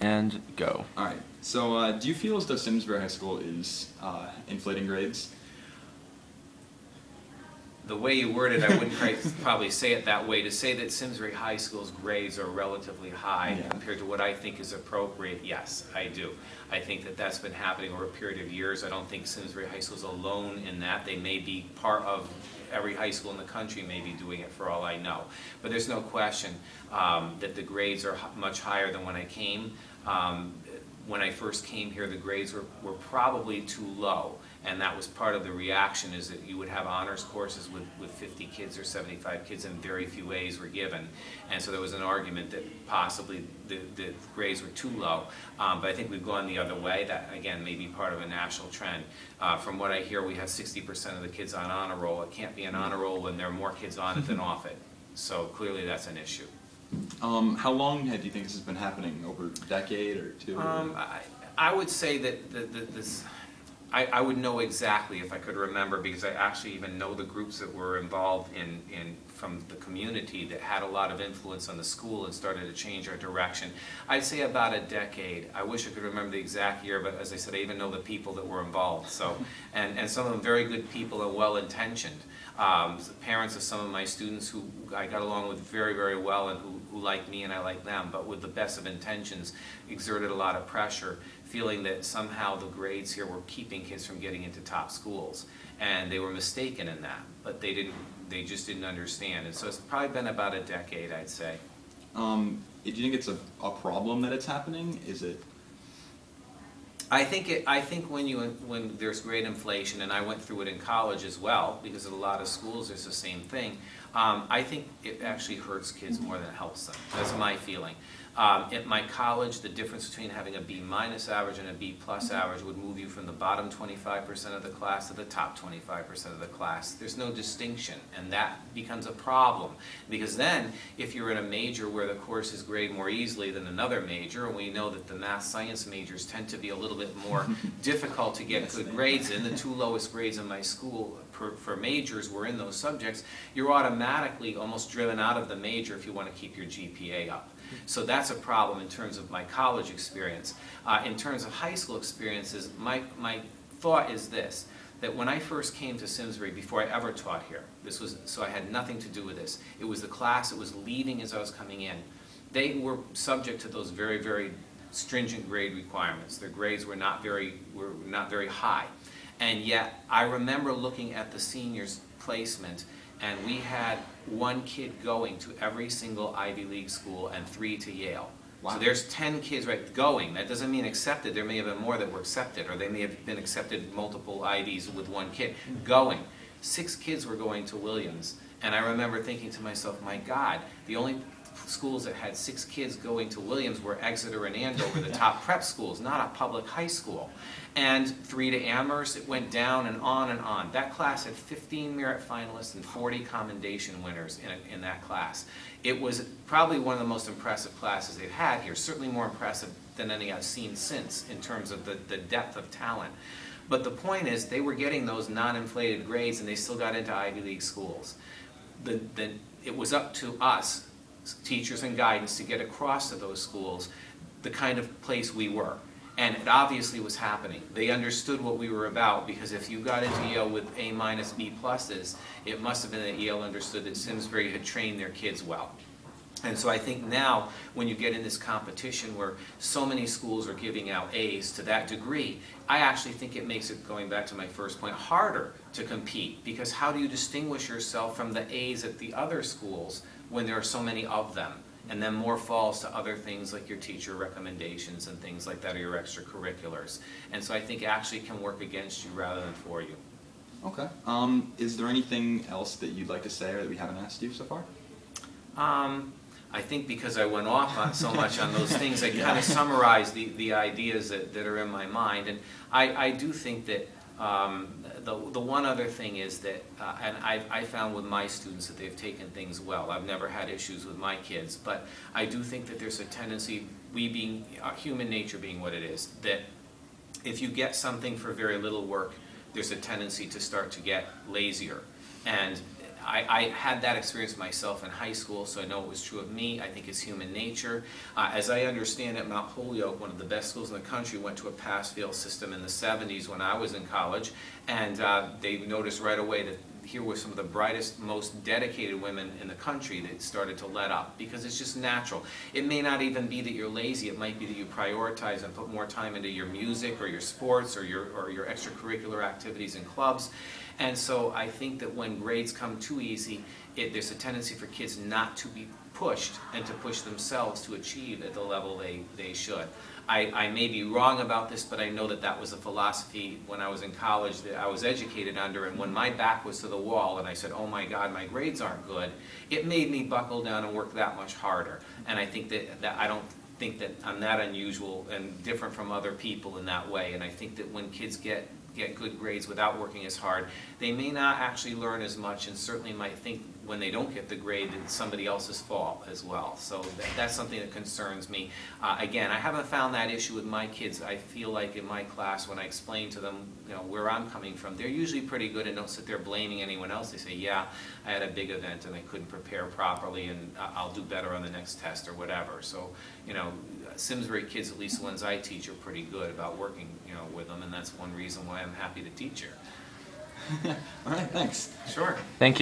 and go. All right. So, do you feel as though Simsbury High School is inflating grades? The way you word it, I wouldn't probably say it that way. To say that Simsbury High School's grades are relatively high compared to what I think is appropriate, yes, I do. I think that that's been happening over a period of years. I don't think Simsbury High School is alone in that. They may be part of every high school in the country may be doing it for all I know. But there's no question that the grades are much higher than when I came. When I first came here, the grades were probably too low. And that was part of the reaction, is that you would have honors courses with 50 kids or 75 kids and very few A's were given. And so there was an argument that possibly the grades were too low. But I think we've gone the other way. That, again, may be part of a national trend. From what I hear, we have 60% of the kids on honor roll. It can't be an honor roll when there are more kids on it than off it. So clearly that's an issue. How long do you think this has been happening? Over a decade or two? I would say that this... I would know exactly if I could remember, because I actually even know the groups that were involved in from the community that had a lot of influence on the school and started to change our direction. I'd say about a decade. I wish I could remember the exact year, but as I said, I even know the people that were involved. So, and some of them very good people and well-intentioned. Parents of some of my students who I got along with very, very well and who like me and I like them, but with the best of intentions, exerted a lot of pressure, feeling that somehow the grades here were keeping kids from getting into top schools. And they were mistaken in that, but they just didn't understand. And so it's probably been about a decade, I'd say. Do you think it's a problem that it's happening? Is it? I think when there's grade inflation, and I went through it in college as well, because at a lot of schools there's the same thing. I think it actually hurts kids more than it helps them. That's my feeling. At my college, the difference between having a B- average and a B+ average would move you from the bottom 25% of the class to the top 25% of the class. There's no distinction, and that becomes a problem. Because then, if you're in a major where the courses grade more easily than another major, and we know that the math science majors tend to be a little bit more difficult to get good grades in, the two lowest grades in my school for majors were in those subjects, you're automatically almost driven out of the major if you want to keep your GPA up. So that's a problem in terms of my college experience. In terms of high school experiences, my thought is this, that when I first came to Simsbury, before I ever taught here, so I had nothing to do with this. It was the class that was leaving as I was coming in. They were subject to those very, very stringent grade requirements. Their grades were not very high. And yet, I remember looking at the seniors' placement, and we had one kid going to every single Ivy League school and 3 to Yale. Wow. So there's 10 kids going. That doesn't mean accepted. There may have been more that were accepted, or they may have been accepted multiple Ivies with one kid going. 6 kids were going to Williams. And I remember thinking to myself, my God, the only schools that had 6 kids going to Williams were Exeter and Andover, the top prep schools, not a public high school. And 3 to Amherst, it went down and on and on. That class had 15 merit finalists and 40 commendation winners in that class. It was probably one of the most impressive classes they've had here, certainly more impressive than any I've seen since in terms of the depth of talent. But the point is, they were getting those non-inflated grades and they still got into Ivy League schools. It was up to us, teachers and guidance, to get across to those schools the kind of place we were. And it obviously was happening. They understood what we were about, because if you got into Yale with A-, B+, it must have been that Yale understood that Simsbury had trained their kids well. And so I think now, when you get in this competition where so many schools are giving out A's to that degree, I actually think it makes it, going back to my first point, harder to compete. Because how do you distinguish yourself from the A's at the other schools when there are so many of them? And then more falls to other things like your teacher recommendations and things like that, or your extracurriculars. And so I think actually it can work against you rather than for you. Okay. Is there anything else that you'd like to say or that we haven't asked you so far? I think because I went off on so much on those things, I kind of summarized the ideas that are in my mind. And I do think that the one other thing is that, and I found with my students that they've taken things well. I've never had issues with my kids, but I do think that there's a tendency, human nature being what it is, that if you get something for very little work, there's a tendency to start to get lazier. And I had that experience myself in high school, so I know it was true of me. I think it's human nature. As I understand it, Mount Holyoke, one of the best schools in the country, went to a pass-fail system in the 70s when I was in college, and they noticed right away that here were some of the brightest, most dedicated women in the country that started to let up, because it's just natural. It may not even be that you're lazy, it might be that you prioritize and put more time into your music or your sports or your extracurricular activities and clubs. And so I think that when grades come too easy, there's a tendency for kids not to be pushed and to push themselves to achieve at the level they should. I may be wrong about this, but I know that that was a philosophy when I was in college that I was educated under, and when my back was to the wall and I said, oh my God, my grades aren't good, it made me buckle down and work that much harder. And I think that I don't think that I'm that unusual and different from other people in that way. And I think that when kids get good grades without working as hard, they may not actually learn as much, and certainly might think when they don't get the grade that it's somebody else's fault as well. So that's something that concerns me. Again, I haven't found that issue with my kids. I feel like in my class, when I explain to them, you know, where I'm coming from, they're usually pretty good and don't sit there blaming anyone else. They say, yeah, I had a big event and I couldn't prepare properly, and I'll do better on the next test or whatever. So, you know, Simsbury kids, at least the ones I teach, are pretty good about working, you know, with them, and that's one reason why I'm happy to teach here. All right, thanks. Sure. Thank you.